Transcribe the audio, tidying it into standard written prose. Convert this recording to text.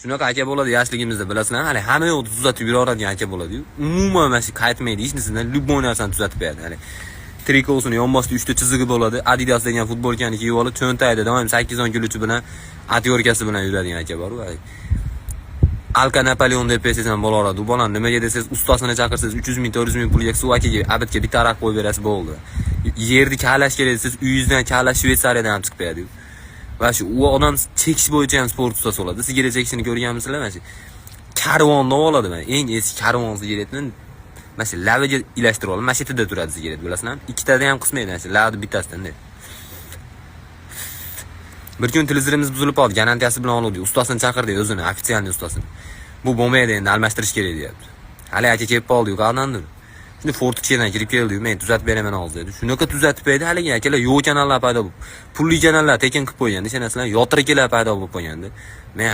Shunaqa aka bo'ladi yoshligimizda, bilasizlar, hali hamma yo'qni tuzatib yuraveradigan aka bo'ladi-yu. Umuman mana shu qaytmaydi, hech narsadan любой narsani tuzatib beradi. Hali trikosini yonboshida 3 ta chizig'i bo'ladi. Adidas degan futbolkani kiyib olib, cho'ntagida doim 8-10 kilochi bilan atyorkasi bilan yuradigan aka bor-ku. Alka Napoleon deb esangiz ham bo'laveradi. Bu bolani nimaga desangiz, ustasini chaqirsangiz 300 ming, 400 ming pulga suv akaga abidga bitta aroq qo'yib berasiz bo'ldi. Yerni kalash kerak desangiz, uyingizdan kalash Shveysariyadan ham chiqib beradi. Va shu u odam chekish bo'yicha ham sport ustasi bo'ladi. Sigaret chekishini ko'rganmisizlar mana shu? Karvondan oladi mana. Eng eski karvon sigaretni mana shu lavaga ilashtirib oladi. Mana shu yerda turadi sigaret, bilasizlarmi? Ikkitadan ham qismaydi mana shu lavni bittasidan. Bir kun televizorimiz buzilib qoldi, garantiyasi bilan oluvdik. Ustasini chaqirdik, o'zini, ofitsialniy ustasini. Bu bo'lmaydi, endi almashtirish kerak deyapti. Hali aka kelib qoldi-yu, qandandir. Shunda Fortchkedan kirib keldi-yu, men tuzatib beraman hozir dedi. Shunaqa tuzatib berdi, haligi akalar yo'q kanallar paydo bo'lib, pulli kanallar tekin qilib qo'yganda, ishonasizlar, yotirkilar paydo bo'lib qo'yganda. Men